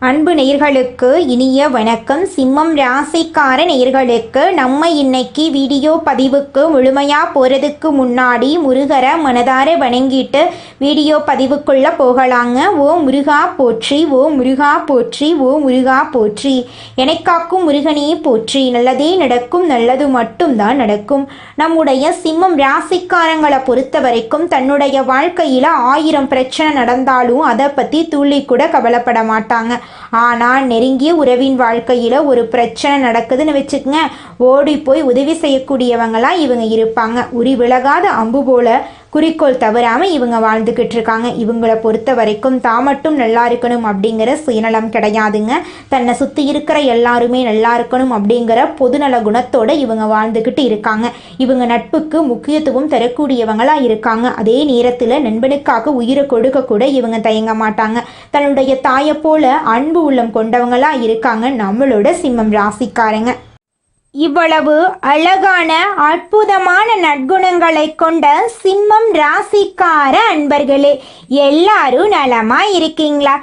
அன்பு நேயர்களுக்கு இனிய வணக்கம். சிம்மம் ராசிக்கார நேயர்களுக்கு நம்ம இன்னைக்கு வீடியோ பதிவுக்கு முழுமையாக போகிறதுக்கு முன்னாடி முருகரை மனதார வணங்கிட்டு வீடியோ பதிவுக்குள்ளே போகலாங்க. ஓ முருகா போற்றி, ஓ முருகா போற்றி, ஓ முருகா போற்றி, எனக்காக்கும் முருகனே போற்றி. நல்லதே நடக்கும், நல்லது மட்டும்தான் நடக்கும். நம்முடைய சிம்மம் ராசிக்காரங்களை பொறுத்த வரைக்கும் தன்னுடைய வாழ்க்கையில் 1000 பிரச்சனை நடந்தாலும் அதை பற்றி துள்ளி கூட கவலைப்பட மாட்டாங்க. ஆனால் நெருங்கிய உறவின் வாழ்க்கையில் ஒரு பிரச்சனை நடக்குதுன்னு வச்சுக்கங்க, ஓடி போய் உதவி செய்யக்கூடியவங்களாம் இவங்க இருப்பாங்க. உரி விலகாத அம்பு போல குறிக்கோள் தவறாமல் இவங்க வாழ்ந்துக்கிட்டு இருக்காங்க. இவங்களை பொறுத்த வரைக்கும் தான் மட்டும் நல்லா இருக்கணும் அப்படிங்கிற சுயநலம் கிடையாதுங்க. தன்னை சுற்றி இருக்கிற எல்லாருமே நல்லா இருக்கணும் அப்படிங்கிற பொதுநல குணத்தோடு இவங்க வாழ்ந்துக்கிட்டு இருக்காங்க. இவங்க நட்புக்கு முக்கியத்துவம் தரக்கூடியவங்களாக இருக்காங்க. அதே நேரத்தில் நண்பனுக்காக உயிரை கொடுக்க கூட இவங்க தயங்க மாட்டாங்க. தன்னுடைய தாயை போல அன்பு உள்ளம் கொண்டவங்களாக இருக்காங்க நம்மளோட சிம்மம் ராசிக்காரங்க. இவ்வளவு அழகான அற்புதமான நற்குணங்களை கொண்ட சிம்மம் ராசிக்கார அன்பர்களே, எல்லாரும் நலமா இருக்கீங்களா?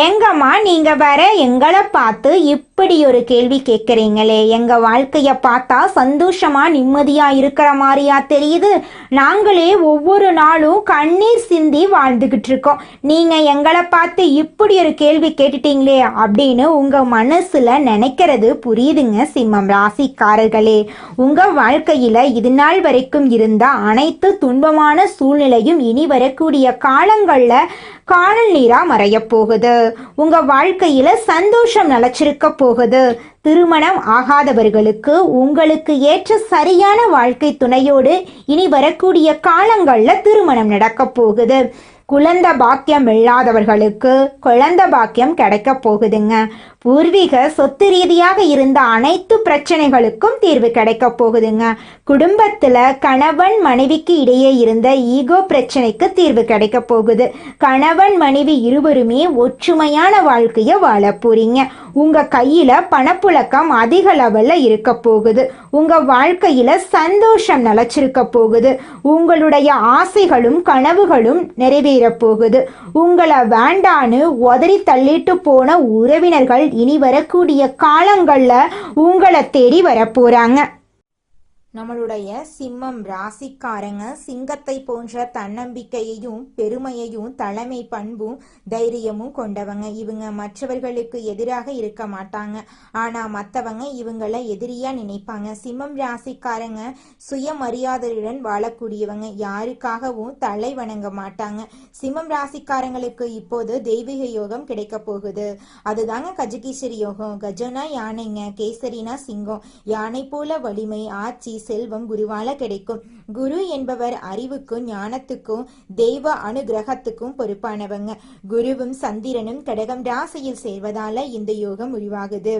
எங்கம்மா நீங்க வர எங்களை பார்த்து இப்படி ஒரு கேள்வி கேட்குறீங்களே? எங்க வாழ்க்கைய பார்த்தா சந்தோஷமா நிம்மதியா இருக்கிற மாதிரியா தெரியுது. நாங்களே ஒவ்வொரு நாளும் கண்ணீர் சிந்தி வாழ்ந்துகிட்டு இருக்கோம். நீங்க எங்களை பார்த்து இப்படி ஒரு கேள்வி கேட்டுட்டீங்களே அப்படின்னு உங்க மனசுல நினைக்கிறது புரியுதுங்க சிம்மம் ராசிக்காரர்களே. உங்க வாழ்க்கையில இது நாள் வரைக்கும் இருந்த அனைத்து துன்பமான சூழ்நிலையும் இனி வரக்கூடிய காலங்கள்ல காணல் நீரா மறைய போகுது. உங்க வாழ்க்கையில சந்தோஷம் நிலைச்சிருக்க போகுது. திருமணம் ஆகாதவர்களுக்கு உங்களுக்கு ஏற்ற சரியான வாழ்க்கை துணையோடு இனி வரக்கூடிய காலங்கள்ல திருமணம் நடக்க போகுது. குழந்தை பாக்கியம் இல்லாதவர்களுக்கு குழந்தை பாக்கியம் கிடைக்க போகுதுங்க. பூர்வீக சொத்து ரீதியாக இருந்த அனைத்து பிரச்சனைகளுக்கும் தீர்வு கிடைக்க போகுதுங்க. குடும்பத்தில் கணவன் மனைவிக்கு இடையே இருந்த ஈகோ பிரச்சனைக்கு தீர்வு கிடைக்க போகுது. கணவன் மனைவி இருவருமே ஒற்றுமையான வாழ்க்கையை வாழ போறீங்க. உங்க கையில பணப்புழக்கம் அதிக லெவல்ல இருக்க போகுது. உங்க வாழ்க்கையில சந்தோஷம் நிலைச்சிருக்க போகுது. உங்களுடைய ஆசைகளும் கனவுகளும் நிறைவேற போகுது. உங்களை வேண்டான்னு உதறி தள்ளிட்டு போன உறவினர்கள் இனி வரக்கூடிய காலங்கள்ல உங்களை தேடி வரப்போறாங்க. நம்மளுடைய சிம்மம் ராசிக்காரங்க சிங்கத்தை போன்ற தன்னம்பிக்கையையும் பெருமையையும் தலைமை பண்பும் தைரியமும் கொண்டவங்க. இவங்க மற்றவர்களுக்கு எதிராக இருக்க மாட்டாங்க, ஆனா மற்றவங்க இவங்களை எதிரியா நினைப்பாங்க. சிம்மம் ராசிக்காரங்க சுயமரியாதையுடன் வாழக்கூடியவங்க. யாருக்காகவும் தலை வணங்க மாட்டாங்க. சிம்மம் ராசிக்காரங்களுக்கு இப்போது தெய்வீக யோகம் கிடைக்க போகுது. அதுதாங்க கஜகேசரி யோகம். கஜனா யானைங்க, கேசரினா சிங்கம். யானை போல வலிமை, ஆட்சி, செல்வம் குருவால கிடைக்கும். குரு என்பவர் அறிவுக்கும் ஞானத்துக்கும் தெய்வ அனுகிரகத்துக்கும் பொறுப்பானவங்க. குருவும் சந்திரனும் கடகம் ராசியில் சேர்வதால இந்த யோகம் உருவாகுது.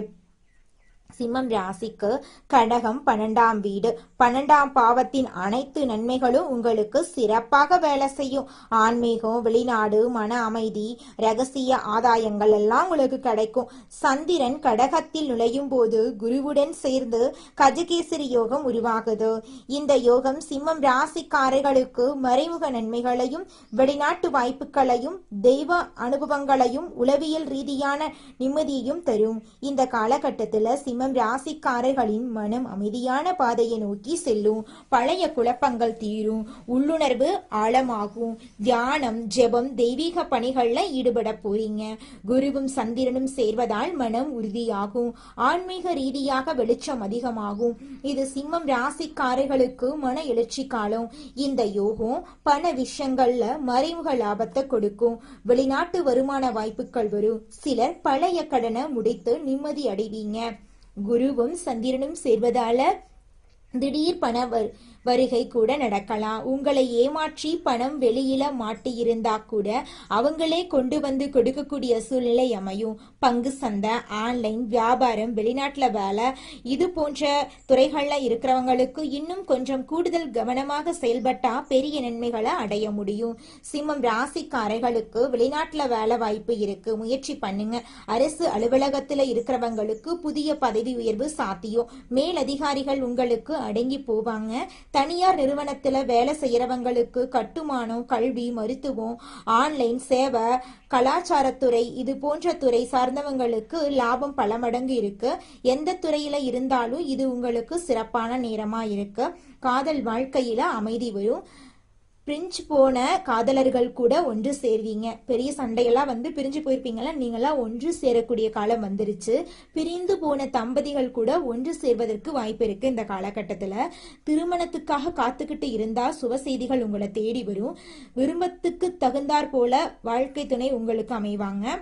சிம்மம் ராசிக்கு கடகம் 12ஆம் வீடு. 12ஆம் பாவத்தின் அனைத்து நன்மைகளும் உங்களுக்கு சிறப்பாக வேலை செய்யும். ஆன்மீகம், வெளிநாடு, மன அமைதி, ரகசிய ஆதாயங்கள் எல்லாம் உங்களுக்கு கிடைக்கும். சந்திரன் கடகத்தில் நுழையும் போது குருவுடன் சேர்ந்து கஜகேசரி யோகம் உருவாகுது. இந்த யோகம் சிம்மம் ராசிக்காரர்களுக்கு மறைமுக நன்மைகளையும் வெளிநாட்டு வாய்ப்புகளையும் தெய்வ அனுபவங்களையும் உளவியல் ரீதியான நிம்மதியையும் தரும். இந்த காலகட்டத்தில் சிம்மம் ராசிக்காரர்களின் மனம் அமைதியான பாதையை நோக்கி செல்லும். பழைய குழப்பங்கள் தீரும். உள்ளுணர்வு ஆழமாகும். தியானம், ஜெபம், தெய்வீக பணிகள்ல ஈடுபட போறீங்க. குருவும் சந்திரனும் சேர்வதால் மனம் உறுதியாகும். ஆன்மீக ரீதியாக வெளிச்சம் அதிகமாகும். இது சிம்மம் ராசிக்காரர்களுக்கு மன எழுச்சி காலம். இந்த யோகம் பண விஷயங்கள்ல மறைமுக லாபத்தை கொடுக்கும். வெளிநாட்டு வருமான வாய்ப்புகள் வரும். சிலர் பழைய கடனை முடித்து நிம்மதி அடைவீங்க. குருவும் சந்திரனும் சேர்வதால திடீர் பண வருகை கூட நடக்கலாம். உங்களை ஏமாற்றி பணம் வெளியில மாட்டியிருந்தா கூட அவங்களே கொண்டு வந்து கொடுக்கக்கூடிய சூழ்நிலை அமையும். பங்கு சந்தை, ஆன்லைன் வியாபாரம், வெளிநாட்டுல வேலை, இது போன்ற துறைகள்ல இருக்கிறவங்களுக்கு இன்னும் கொஞ்சம் கூடுதல் கவனமாக செயல்பட்டா பெரிய நன்மைகளை அடைய முடியும். சிம்மம் ராசிக்காரர்களுக்கு வெளிநாட்டுல வேலை வாய்ப்பு இருக்கு, முயற்சி பண்ணுங்க. அரசு அலுவலகத்துல இருக்கிறவங்களுக்கு புதிய பதவி உயர்வு சாத்தியம். மேலதிகாரிகள் உங்களுக்கு அடங்கி போவாங்க. தனியார் நிறுவனத்துல வேலை செய்யறவங்களுக்கு கட்டுமானம், கல்வி, மருத்துவம், ஆன்லைன் சேவை, கலாச்சாரத்துறை இது போன்ற துறை சார்ந்தவங்களுக்கு லாபம் பல மடங்கு இருக்கு. எந்த துறையில இருந்தாலும் இது உங்களுக்கு சிறப்பான நேரமா இருக்கு. காதல் வாழ்க்கையில அமைதி வரும். பிரிஞ்சு போன காதலர்கள் கூட ஒன்று சேர்வீங்க. பெரிய சண்டையெல்லாம் பிரிஞ்சு போயிருப்பீங்களா, நீங்களாம் ஒன்று சேரக்கூடிய காலம் வந்துருச்சு. பிரிந்து போன தம்பதிகள் கூட ஒன்று சேர்வதற்கு வாய்ப்பு இருக்கு. இந்த காலகட்டத்துல திருமணத்துக்காக காத்துக்கிட்டு இருந்தா சுப செய்திகள் உங்களை தேடி வரும். விரும்பத்துக்கு தகுந்தாற் போல வாழ்க்கை துணை உங்களுக்கு அமைவாங்க.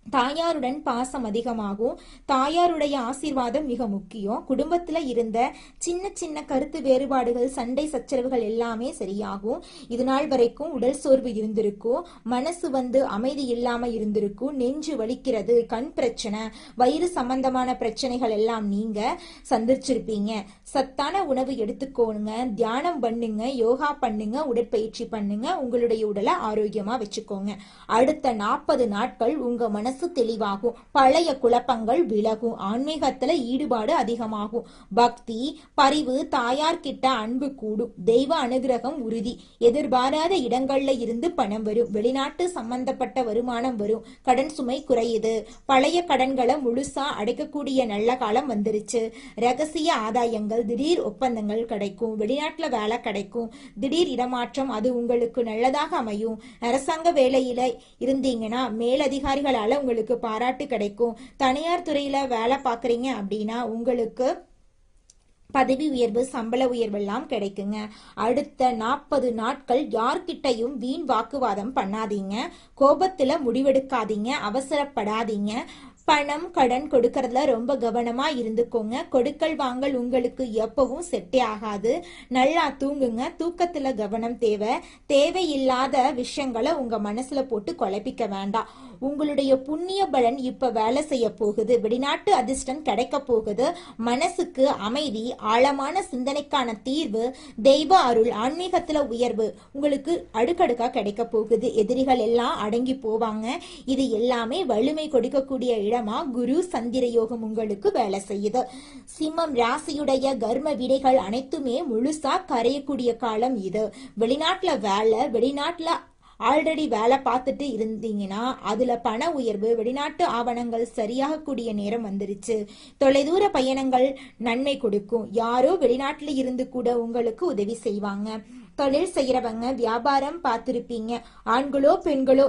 தாயாருடன் பாசம் அதிகமாகும். தாயாருடைய ஆசீர்வாதம் மிக முக்கியம். குடும்பத்துல இருந்த சின்ன சின்ன கருத்து வேறுபாடுகள், சண்டை சச்சரவுகள் எல்லாமே சரியாகும். இது நாள் வரைக்கும் உடல் சோர்வு இருந்திருக்கும். மனசு அமைதி இல்லாம இருந்திருக்கும். நெஞ்சு வலிக்கிறது, கண் பிரச்சனை, வயிறு சம்பந்தமான பிரச்சனைகள் எல்லாம் நீங்க சந்திச்சிருப்பீங்க. சத்தான உணவு எடுத்துக்கோங்க, தியானம் பண்ணுங்க, யோகா பண்ணுங்க, உடற்பயிற்சி பண்ணுங்க. உங்களுடைய உடலை ஆரோக்கியமா வச்சுக்கோங்க. அடுத்த 40 நாட்கள் உங்க மனசு தெளிவாகும். பழைய குழப்பங்கள் விலகும். ஆன்மீகத்துல ஈடுபாடு அதிகமாகும். பக்தி, பரிவு, தாயார் கிட்ட அன்பு கூடும். தெய்வ அனுகிரகம் உறுதி. எதிர்பாராத இடங்கள்ல இருந்து பணம் வரும். வெளிநாட்டு சம்பந்தப்பட்ட வருமானம் வரும். கடன் சுமை குறையுது. பழைய கடன்களை முழுசா அடைக்கக்கூடிய நல்ல காலம் வந்துருச்சு. ரகசிய ஆதாயங்கள், திடீர் ஒப்பந்தங்கள் கிடைக்கும். வெளிநாட்டுல வேலை கிடைக்கும். திடீர் இடமாற்றம், அது உங்களுக்கு நல்லதாக அமையும். அரசாங்க வேலையில இருந்தீங்கன்னா மேலதிகாரிகளால உங்களுக்கு பாராட்டு கிடைக்கும். தனியார் துறையில வேலை பாக்குறீங்க அப்படின்னா உங்களுக்கு பதவி உயர்வு, சம்பள உயர்வு எல்லாம் கிடைக்குங்க. அடுத்த 40 நாட்கள் யார்கிட்டையும் வீண் வாக்குவாதம் பண்ணாதீங்க. கோபத்துல முடிவெடுக்காதீங்க. அவசரப்படாதீங்க. பணம், கடன் கொடுக்கறதுல ரொம்ப கவனமா இருந்துக்கோங்க. கொடுக்கல் வாங்கல் உங்களுக்கு எப்பவும் செட்டே ஆகாது. நல்லா தூங்குங்க. தூக்கத்துல கவனம் தேவை. தேவையில்லாத விஷயங்களை உங்க மனசுல போட்டு குழப்பிக்க வேண்டாம். உங்களுடைய புண்ணிய பலன் இப்ப வேலை செய்ய போகுது. வெளிநாட்டு அதிர்ஷ்டம் கிடைக்க போகுது. மனசுக்கு அமைதி, ஆழமான சிந்தனைக்கான தீர்வு, தெய்வ அருள், ஆன்மீகத்துல உயர்வு உங்களுக்கு அடுக்கடுக்கா கிடைக்க போகுது. எதிரிகள் எல்லாம் அடங்கி போவாங்க. இது எல்லாமே வலிமை கொடுக்கக்கூடிய இடமா குரு சந்திர யோகம் உங்களுக்கு வேலை செய்யுது. சிம்மம் ராசியுடைய கர்ம வினைகள் அனைத்துமே முழுசா கரையக்கூடிய காலம் இது. வெளிநாட்டுல வேலை, வெளிநாட்டுல ஆல்ரெடி வேலை பார்த்துட்டு இருந்தீங்கன்னா அதுல பண உயர்வு, வெளிநாட்டு ஆவணங்கள் சரியாக கூடிய நேரம் வந்துருச்சு. தொலைதூர பயணங்கள் நன்மை கொடுக்கும். யாரோ வெளிநாட்டுல இருந்து கூட உங்களுக்கு உதவி செய்வாங்க. தொழில் செய்யறவங்க, வியாபாரம் பார்த்திருப்பீங்க. ஆண்களோ பெண்களோ,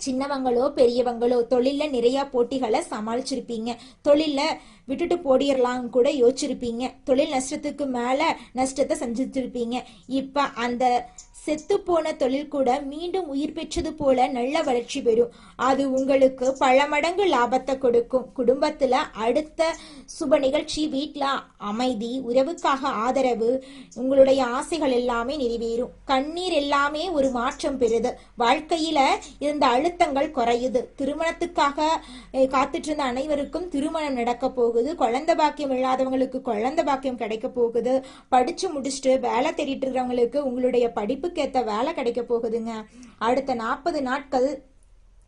சின்னவங்களோ பெரியவங்களோ தொழில நிறைய போட்டிகளை சமாளிச்சிருப்பீங்க. தொழில விட்டுட்டு போடிடலாம் கூட யோசிச்சிருப்பீங்க. தொழில் நஷ்டத்துக்கு மேல நஷ்டத்தை செஞ்சிருப்பீங்க. இப்ப அந்த செத்து போன தொழில் கூட மீண்டும் உயிர் பெற்றது போல நல்ல வளர்ச்சி பெறும். அது உங்களுக்கு பல மடங்கு லாபத்தை கொடுக்கும். குடும்பத்துல அடுத்த சுப நிகழ்ச்சி, வீட்டுல அமைதி, உறவுக்காக ஆதரவு, உங்களுடைய ஆசைகள் எல்லாமே நிறைவேறும். கண்ணீர் எல்லாமே ஒரு மாற்றம் பெறுது. வாழ்க்கையில இருந்த அழுத்தங்கள் குறையுது. திருமணத்துக்காக காத்துட்டு இருந்த அனைவருக்கும் திருமணம் நடக்க போகுது. குழந்தை பாக்கியம் இல்லாதவங்களுக்கு குழந்தை பாக்கியம் கிடைக்க போகுது. படிச்சு முடிச்சுட்டு வேலை தேடிட்டு இருக்கிறவங்களுக்கு உங்களுடைய படிப்பு ஏத்த வேலை கிடைக்க போகுதுங்க. அடுத்த 40 நாட்கள்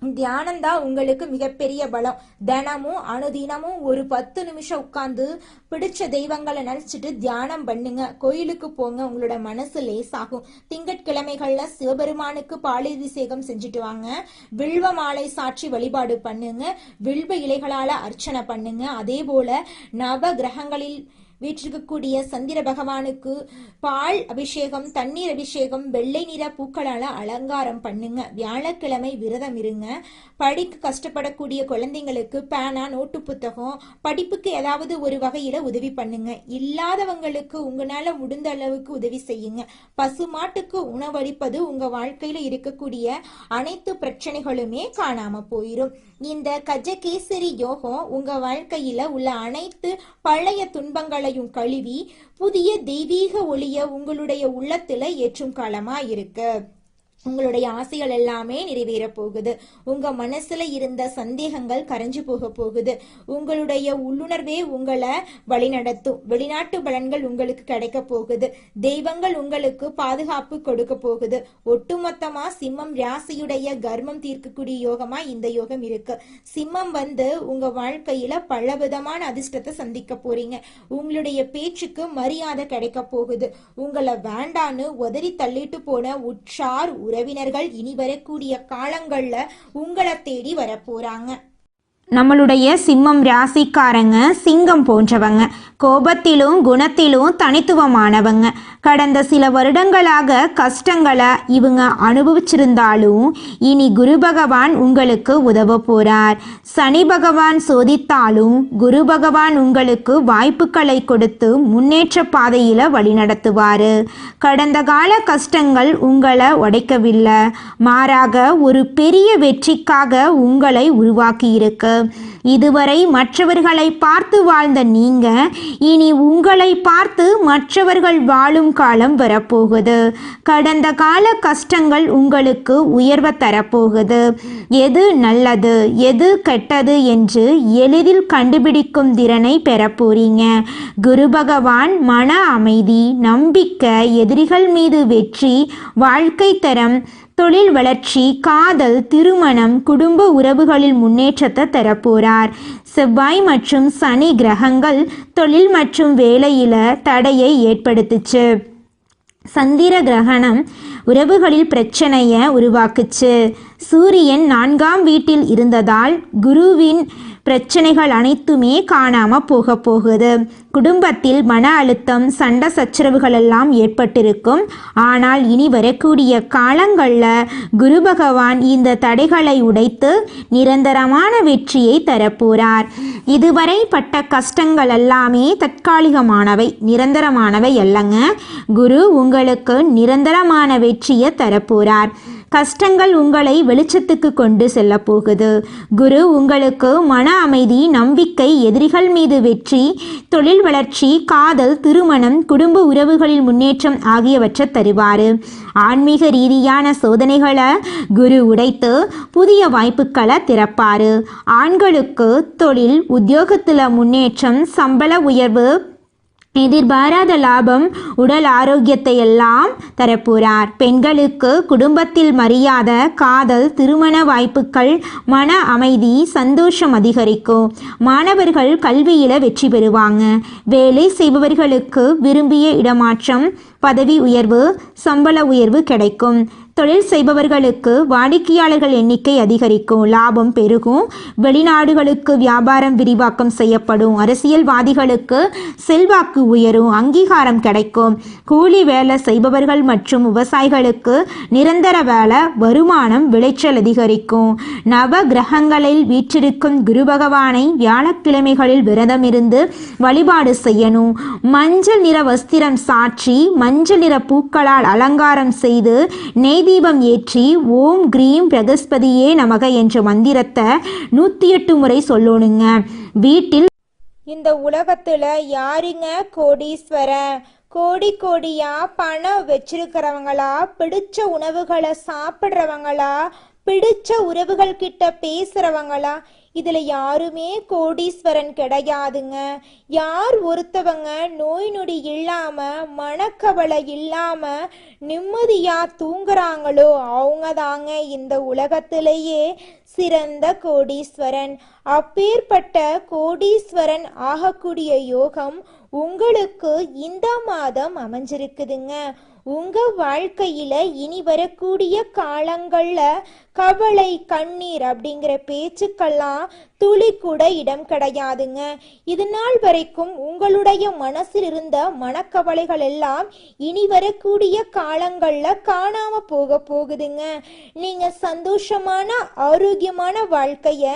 தியானம் தான் உங்களுக்கு மிகப்பெரிய பலம். தினமும் அனுதினமும் ஒரு 10 நிமிஷம் உட்கார்ந்து பிடிச்ச தெய்வங்களை நினைச்சிட்டு தியானம் பண்ணுங்க. கோயிலுக்கு போங்க. உங்களோட மனசு லேசாகும். திங்கட்கிழமைகள்ல சிவபெருமானுக்கு பாலாபிஷேகம் செஞ்சுட்டு வாங்க. வில்வ மாலை சாற்றி வழிபாடு பண்ணுங்க. வில்வ இலைகளால அர்ச்சனை பண்ணுங்க. அதே போல நவ கிரகங்களில் வீற்றிருக்கக்கூடிய சந்திர பகவானுக்கு பால் அபிஷேகம், தண்ணீர் அபிஷேகம், வெள்ளை நிற பூக்களால அலங்காரம் பண்ணுங்க. வியாழக்கிழமை விரதம் இருங்க. படிக்க கஷ்டப்படக்கூடிய குழந்தைங்களுக்கு பேனா, நோட்டு புத்தகம், படிப்புக்கு ஏதாவது ஒரு வகையில உதவி பண்ணுங்க. இல்லாதவங்களுக்கு உங்களால முடிந்த அளவுக்கு உதவி செய்யுங்க. பசுமாட்டுக்கு உணவளிப்பது உங்க வாழ்க்கையில இருக்கக்கூடிய அனைத்து பிரச்சனைகளுமே காணாம போயிரும். இந்த கஜகேசரி யோகம் உங்க வாழ்க்கையில உள்ள அனைத்து பழைய துன்பங்களையும் கழுவி புதிய தெய்வீக ஒளிய உங்களுடைய உள்ளத்துல ஏற்றும் காலமா இருக்கு. உங்களுடைய ஆசைகள் எல்லாமே நிறைவேற போகுது. உங்க மனசுல இருந்த சந்தேகங்கள் கரைஞ்சு போக போகுது. உங்களுடைய உள்ளுணர்வே உங்களை வழிநடத்தும். வெளிநாட்டு பலன்கள் உங்களுக்கு கிடைக்க போகுது. தெய்வங்கள் உங்களுக்கு பாதுகாப்பு கொடுக்க போகுது. ஒட்டுமொத்தமா சிம்மம் ராசியுடைய கர்மம் தீர்க்கக்கூடிய யோகமா இந்த யோகம் இருக்கு. சிம்மம் உங்க வாழ்க்கையில பலவிதமான அதிர்ஷ்டத்தை சந்திக்க போறீங்க. உங்களுடைய பேச்சுக்கு மரியாதை கிடைக்க போகுது. உங்களை வேண்டான்னு உதறி தள்ளிட்டு போன உற்றார் உறவினர்கள் இனி வரக்கூடிய காலங்கள்ல உங்களை தேடி வரப்போறாங்க. நம்மளுடைய சிம்மம் ராசிக்காரங்க சிங்கம் போன்றவங்க. கோபத்திலும் குணத்திலும் தனித்துவமானவங்க. கடந்த சில வருடங்களாக கஷ்டங்களை இவங்க அனுபவிச்சிருந்தாலும் இனி குரு பகவான் உங்களுக்கு உதவ போறார். சனி பகவான் சோதித்தாலும் குரு பகவான் உங்களுக்கு வாய்ப்புகளை கொடுத்து முன்னேற்ற பாதையில வழிநடத்துவாரு. கடந்த கால கஷ்டங்கள் உங்களை உடைக்கவில்லை, மாறாக ஒரு பெரிய வெற்றிக்காக உங்களை உருவாக்கி இருக்கு. இதுவரை மற்றவர்களை பார்த்து வாழ்ந்த நீங்க இனி உங்களை பார்த்து மற்றவர்கள் வாழும் காலம் வரப்போகுது. கடந்த கால கஷ்டங்கள் உங்களுக்கு உயர்வை தரப்போகுது. எது நல்லது எது கெட்டது என்று எளிதில் கண்டுபிடிக்கும் திறனை பெறப்போறீங்க. குரு பகவான் மன அமைதி, நம்பிக்கை, எதிரிகள் மீது வெற்றி, வாழ்க்கை தரம், தொழில் வளர்ச்சி, காதல், திருமணம், குடும்ப உறவுகளில் முன்னேற்றத்தை தரப்போறார். செவ்வாய் மற்றும் சனி கிரகங்கள் தொழில் மற்றும் வேலையில தடையை ஏற்படுத்துச்சு. சந்திர கிரகணம் உறவுகளில் பிரச்சனையை உருவாக்குச்சு. சூரியன் 4ஆம் வீட்டில் இருந்ததால் குருவின் பிரச்சனைகள் அனைத்துமே காணாம போகுது. குடும்பத்தில் மன அழுத்தம், சண்டை சச்சரவுகள் எல்லாம் ஏற்பட்டிருக்கும். ஆனால் இனி வரக்கூடிய காலங்களில் குரு பகவான் இந்த தடைகளை உடைத்து நிரந்தரமான வெற்றியை தரப்போறார். இதுவரை பட்ட கஷ்டங்கள் எல்லாமே தற்காலிகமானவை, நிரந்தரமானவை அல்லங்க. குரு உங்களுக்கு நிரந்தரமான வெற்றியை தரப்போறார். கஷ்டங்கள் உங்களை வெளிச்சத்துக்கு கொண்டு செல்ல போகுது. குரு உங்களுக்கு மன அமைதி, நம்பிக்கை, எதிரிகள் மீது வெற்றி, தொழில் வளர்ச்சி, காதல், திருமணம், குடும்ப உறவுகளில் முன்னேற்றம் ஆகியவற்றை தருவார். ஆன்மீக ரீதியான சோதனைகளை குரு உடைத்து புதிய வாய்ப்புகளை திறப்பார். ஆண்களுக்கு தொழில், உத்தியோகத்தில் முன்னேற்றம், சம்பள உயர்வு, எதிர்பாராத லாபம், உடல் ஆரோக்கியத்தை எல்லாம் தரப்போறார். பெண்களுக்கு குடும்பத்தில் மரியாதை, காதல், திருமண வாய்ப்புகள், மன அமைதி, சந்தோஷம் அதிகரிக்கும். மாணவர்கள் கல்வியில வெற்றி பெறுவாங்க. வேலை செய்பவர்களுக்கு விரும்பிய இடமாற்றம், பதவி உயர்வு, சம்பள உயர்வு கிடைக்கும். தொழில் செய்பவர்களுக்கு வாடிக்கையாளர்கள் எண்ணிக்கை அதிகரிக்கும், லாபம் பெருகும். வெளிநாடுகளுக்கு வியாபாரம் விரிவாக்கம் செய்யப்படும். அரசியல்வாதிகளுக்கு செல்வாக்கு உயரும், அங்கீகாரம் கிடைக்கும். கூலி வேலை செய்பவர்கள் மற்றும் விவசாயிகளுக்கு நிரந்தர வேலை, வருமானம், விளைச்சல் அதிகரிக்கும். நவ கிரகங்களில் வீற்றிருக்கும் குரு பகவானை வியாழக்கிழமைகளில் விரதம் இருந்து வழிபாடு செய்யணும். மஞ்சள் நிற வஸ்திரம் சாற்றி மஞ்சள் நிற பூக்களால் அலங்காரம் செய்து நெய் தீபம் ஏற்றி ஓம் கிரீம் பிரகஸ்பதியே நமக என்ற மந்திரத்தை 108 முறை சொல்லணுங்க. வீட்டில் இந்த உலகத்துல யாருங்க கோடீஸ்வரன்? கோடியா பணம் வச்சிருக்கிறவங்களா, பிடிச்ச உணவுகளை சாப்பிட்றவங்களா, பிடிச்ச உறவுகள் கிட்ட பேசுறவங்களா? இதுல யாருமே கோடீஸ்வரன் கிடையாதுங்க. யார் ஒருத்தவங்க நோய் நொடி இல்லாம, மனக்கவலை இல்லாம நிம்மதியா தூங்குறாங்களோ அவங்க தாங்க இந்த உலகத்திலேயே சிறந்த கோடீஸ்வரன். அப்பேற்பட்ட கோடீஸ்வரன் ஆகக்கூடிய யோகம் உங்களுக்கு இந்த மாதம் அமைஞ்சிருக்குதுங்க. உங்க வாழ்க்கையில இனி வரக்கூடிய காலங்கள்ல கவலை, கண்ணீர் அப்படிங்கிற பேச்சுக்கெல்லாம் துளி கூட இடம் கிடையாதுங்க. இது நாள் வரைக்கும் உங்களுடைய மனசில் இருந்த மனக்கவலைகள் எல்லாம் இனி வரக்கூடிய காலங்கள்ல காணாம போகுதுங்க. நீங்க சந்தோஷமான, ஆரோக்கியமான வாழ்க்கைய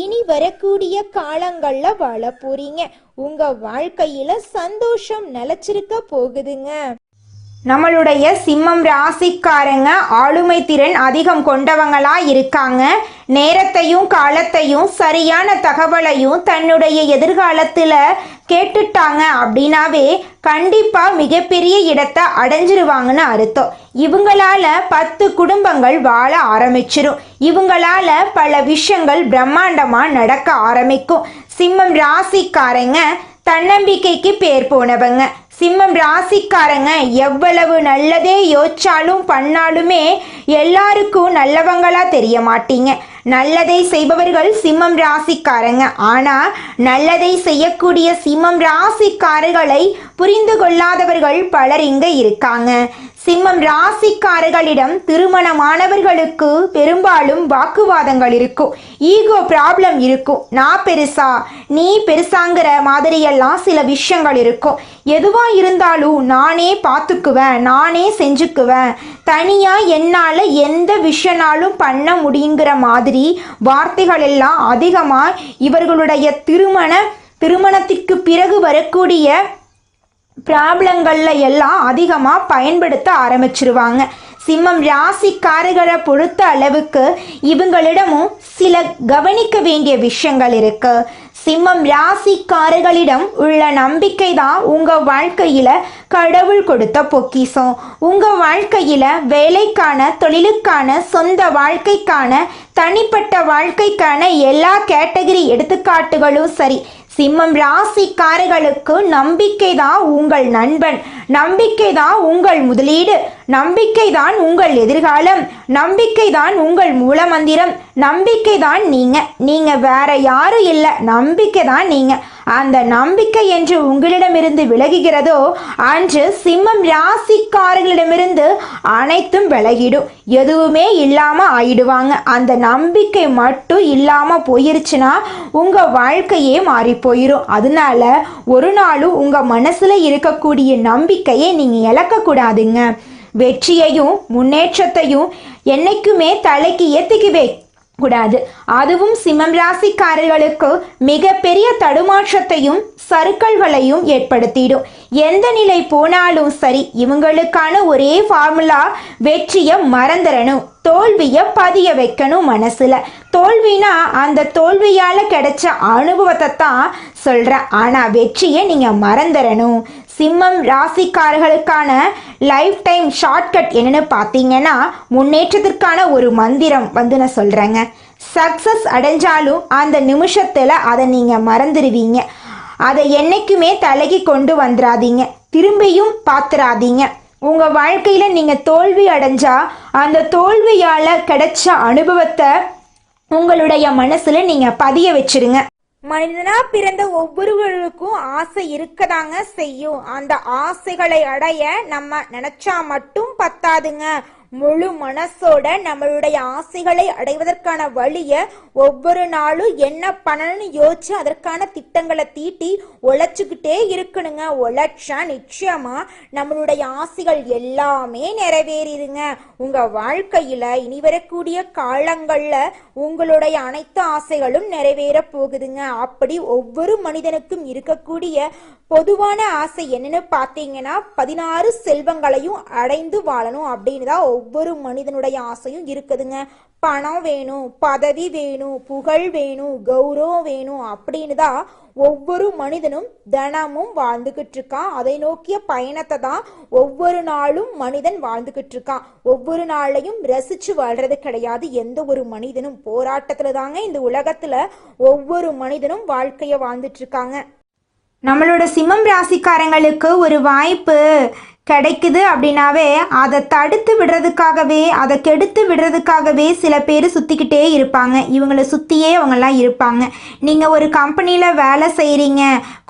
இனி வரக்கூடிய காலங்கள்ல வாழ போறீங்க. உங்க வாழ்க்கையில சந்தோஷம் நிலைச்சிருக்க போகுதுங்க. நம்மளுடைய சிம்மம் ராசிக்காரங்க ஆளுமை திறன் அதிகம் கொண்டவங்களா இருக்காங்க. நேரத்தையும் காலத்தையும் சரியான தகவலையும் தன்னுடைய எதிர்காலத்தில் கேட்டுட்டாங்க அப்படின்னாவே கண்டிப்பாக மிகப்பெரிய இடத்தை அடைஞ்சிருவாங்கன்னு அர்த்தம். இவங்களால 10 குடும்பங்கள் வாழ ஆரம்பிச்சிரும். இவங்களால பல விஷயங்கள் பிரம்மாண்டமாக நடக்க ஆரம்பிக்கும். சிம்மம் ராசிக்காரங்க தன்னம்பிக்கைக்கு பேர் போனவங்க. சிம்மம் ராசிக்காரங்க எவ்வளவு நல்லதே யோசிச்சாலும் பண்ணாலுமே எல்லாருக்கும் நல்லவங்களா தெரிய மாட்டீங்க. நல்லதை செய்பவர்கள் சிம்மம் ராசிக்காரங்க. ஆனால் நல்லதை செய்யக்கூடிய சிம்மம் ராசிக்காரர்களை புரிந்து கொள்ளாதவர்கள் பலர் இங்கே இருக்காங்க. சிம்மம் ராசிக்காரர்களிடம் திருமணமானவர்களுக்கு பெரும்பாலும் வாக்குவாதங்கள் இருக்கும். ஈகோ ப்ராப்ளம் இருக்கும். நான் பெருசா நீ பெருசாங்கிற மாதிரியெல்லாம் சில விஷயங்கள் இருக்கும். எதுவாக இருந்தாலும் நானே பார்த்துக்குவேன், நானே செஞ்சுக்குவேன், தனியாக என்னால் எந்த விஷயனாலும் பண்ண முடியுங்கிற மாதிரி வார்த்தைகள் எல்லாம் அதிகமாக இவர்களுடைய திருமணத்திற்கு பிறகு வரக்கூடிய ப்ராப்ளங்களில் எல்லாம் அதிகமாக பயன்படுத்த ஆரம்பிச்சிருவாங்க. சிம்மம் ராசிக்காரர்களை பொறுத்த அளவுக்கு இவங்களிடமும் சில கவனிக்க வேண்டிய விஷயங்கள் இருக்கு. சிம்மம் ராசிக்காரர்களிடம் உள்ள நம்பிக்கை தான் உங்கள் வாழ்க்கையில் கடவுள் கொடுத்த பொக்கிஷம். உங்கள் வாழ்க்கையில் வேலைக்கான, தொழிலுக்கான, சொந்த வாழ்க்கைக்கான, தனிப்பட்ட வாழ்க்கைக்கான எல்லா கேட்டகரி எடுத்துக்காட்டுகளும் சரி, சிம்மம் ராசிக்காரர்களுக்கு நம்பிக்கை தான் உங்கள் நண்பன், நம்பிக்கை தான் உங்கள் முதலீடு, நம்பிக்கை தான் உங்கள் எதிர்காலம், நம்பிக்கை தான் உங்கள் மூலமந்திரம், நம்பிக்கை தான் நீங்க வேற யாரும் இல்லை, நம்பிக்கை தான் நீங்க. அந்த நம்பிக்கை என்று உங்களிடமிருந்து விலகுகிறதோ அன்று சிம்மம் ராசிக்காரர்களிடமிருந்து அனைத்தும் விலகிடும். எதுவுமே இல்லாமல் ஆயிடுவாங்க. அந்த நம்பிக்கை மட்டும் இல்லாமல் போயிருச்சுன்னா உங்கள் வாழ்க்கையே மாறி போயிடும். அதனால ஒரு நாளும் உங்கள் மனசில் இருக்கக்கூடிய நம்பிக்கையை நீங்கள் இழக்கக்கூடாதுங்க. வெற்றியையும் முன்னேற்றத்தையும் என்னைக்குமே தலைக்கு ஏற்றிக்கவே கூடாது. அதுவும் சிம்மம் ராசிக்காரர்களுக்கு மிகப்பெரிய தடுமாற்றத்தையும் சறுக்கல்களையும் ஏற்படுத்திடும். எந்த நிலை போனாலும் சரி, இவங்களுக்கான ஒரே ஃபார்முலா வெற்றியை மறந்துடணும், தோல்வியை பதிய வைக்கணும் மனசுல. தோல்வினா அந்த தோல்வியால கிடைச்ச அனுபவத்தை தான் சொல்றேன். ஆனா வெற்றியை நீங்க மறந்துடணும். சிம்மம் ராசிக்காரர்களுக்கான லைஃப் டைம் ஷார்ட்கட் என்னன்னு பார்த்தீங்கன்னா, முன்னேற்றத்திற்கான ஒரு மந்திரம் நான் சொல்கிறேங்க. சக்ஸஸ் அடைஞ்சாலும் அந்த நிமிஷத்தில் அதை நீங்கள் மறந்துடுவீங்க. அதை என்றைக்குமே தலைக்கு கொண்டு வந்துடாதீங்க, திரும்பியும் பார்த்துடாதீங்க. உங்கள் வாழ்க்கையில் நீங்கள் தோல்வி அடைஞ்சா அந்த தோல்வியால் கிடைச்ச அனுபவத்தை உங்களுடைய மனசில் நீங்கள் பதிய வச்சிருங்க. மனிதனா பிறந்த ஒவ்வொருவருக்கும் ஆசை இருக்கதாங்க செய்யும். அந்த ஆசைகளை அடைய நம்ம நினைச்சா மட்டும் பத்தாதுங்க. முழு மனசோட நம்மளுடைய ஆசைகளை அடைவதற்கான வழியை ஒவ்வொரு நாளும் என்ன பண்ணணும்னு யோசிச்சு அதற்கான திட்டங்களை தீட்டி உழைச்சிக்கிட்டே இருக்கணுங்க. உழைச்சா நிச்சயமா நம்மளுடைய ஆசைகள் எல்லாமே நிறைவேறிடுங்க. உங்க வாழ்க்கையில இனி வரக்கூடிய காலங்கள்ல உங்களுடைய அனைத்து ஆசைகளும் நிறைவேற போகுதுங்க. அப்படி ஒவ்வொரு மனிதனுக்கும் இருக்கக்கூடிய பொதுவான ஆசை என்னன்னு பார்த்தீங்கன்னா 16 செல்வங்களையும் அடைந்து வாழணும் அப்படின்னு தான் ஒவ்வொரு மனிதனுடைய ஆசையும் இருக்குதுங்க. பணம் வேணும், பதவி வேணும், புகழ் வேணும், கௌரவம் வேணும் அப்படின்னு தான் ஒவ்வொரு மனிதனும் தினமும் வாழ்ந்துகிட்டு இருக்கான். அதை நோக்கிய பயணத்தை தான் ஒவ்வொரு நாளும் மனிதன் வாழ்ந்துகிட்டு இருக்கான். ஒவ்வொரு நாளையும் ரசிச்சு வாழ்றது கிடையாது. எந்த ஒரு மனிதனும் போராட்டத்துல தாங்க இந்த உலகத்துல ஒவ்வொரு மனிதனும் வாழ்க்கைய வாழ்ந்துட்டு இருக்காங்க. நம்மளோட சிம்மம் ராசிக்காரங்களுக்கு ஒரு வாய்ப்பு கிடைக்குது அப்படின்னாவே அதை தடுத்து விடுறதுக்காகவே, அதை கெடுத்து விடுறதுக்காகவே சில பேர் சுற்றிக்கிட்டே இருப்பாங்க. இவங்களை சுற்றியே அவங்கெல்லாம் இருப்பாங்க. நீங்கள் ஒரு கம்பெனியில் வேலை செய்கிறீங்க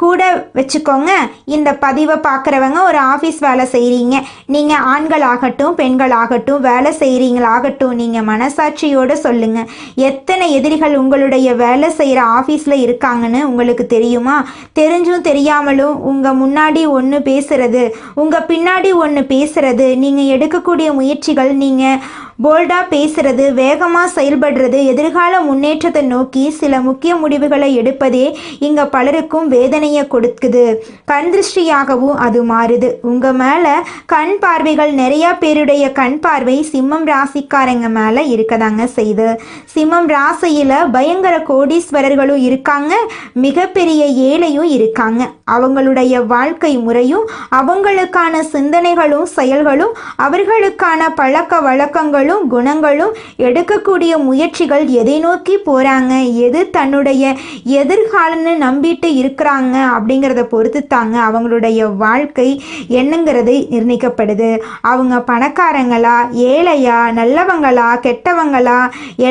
கூட வச்சுக்கோங்க. இந்த பதிவை பார்க்குறவங்க ஒரு ஆஃபீஸ் வேலை செய்கிறீங்க. நீங்கள் ஆண்களாகட்டும் பெண்களாகட்டும் வேலை செய்கிறீங்களாகட்டும், நீங்கள் மனசாட்சியோடு சொல்லுங்கள். எத்தனை எதிரிகள் உங்களுடைய வேலை செய்கிற ஆஃபீஸில் இருக்காங்கன்னு உங்களுக்கு தெரியுமா? தெரிஞ்சும் தெரியாமலும் உங்கள் முன்னாடி ஒன்று பேசுறது, உங்கள் பின்னாடி ஒன்று பேசுறது, நீங்கள் எடுக்கக்கூடிய முயற்சிகள், நீங்கள் போல்டாக பேசுறது, வேகமாக செயல்படுறது, எதிர்கால முன்னேற்றத்தை நோக்கி சில முக்கிய முடிவுகளை எடுப்பதே இங்கே பலருக்கும் வேதனையை கொடுக்குது. கண் திருஷ்டியாகவும் அது மாறுது. உங்கள் மேலே கண் பார்வைகள், நிறையா பேருடைய கண் பார்வை சிம்மம் ராசிக்காரங்க மேலே இருக்கதாங்க செய்யுது. சிம்மம் ராசியில் பயங்கர கோடீஸ்வரர்களும் இருக்காங்க, மிகப்பெரிய ஏழையும் இருக்காங்க. அவங்களுடைய வாழ்க்கை முறையும் அவங்களுக்கான சிந்தனைகளும் செயல்களும் அவர்களுக்கான பழக்க வழக்கங்களும் குணங்களும் எடுக்கக்கூடிய முயற்சிகள் எதை நோக்கி போறாங்க, எது தன்னுடைய எதிர்காலம்னு நம்பிட்டு இருக்கிறாங்க அப்படிங்கிறத பொறுத்து தாங்க அவங்களுடைய வாழ்க்கை என்னங்கிறது நிர்ணயிக்கப்படுது. அவங்க பணக்காரங்களா, ஏழையா, நல்லவங்களா, கெட்டவங்களா,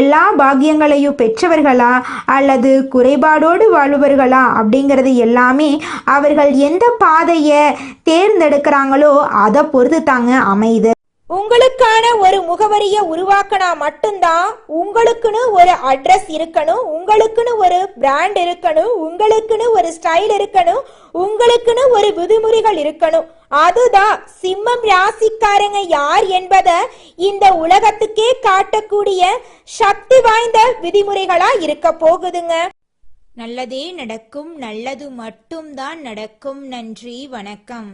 எல்லா பாக்கியங்களையும் பெற்றவர்களா அல்லது குறைபாடோடு வாழ்பவர்களா அப்படிங்கிறது எல்லாமே அவர்கள் எந்த பாதையை தேர்ந்தெடுக்கிறாங்களோ அதை பொறுத்து தாங்க அமையுது. உங்களுக்கான ஒரு முகவரியை உருவாக்கினா மட்டும்தான் உங்களுக்குன்னு ஒரு அட்ரஸ் இருக்கணும், உங்களுக்குன்னு ஒரு பிராண்ட் இருக்கணும், உங்களுக்குன்னு ஒரு ஸ்டைல் இருக்கணும், உங்களுக்குன்னு ஒரு விதிமுறைகள் இருக்கணும். அதுதான் சிம்மம் ராசிக்காரங்க யார் என்பதை இந்த உலகத்துக்கே காட்டக்கூடிய சக்தி வாய்ந்த விதிமுறைகளா இருக்க போகுதுங்க. நல்லதே நடக்கும், நல்லது மட்டும்தான் நடக்கும். நன்றி, வணக்கம்.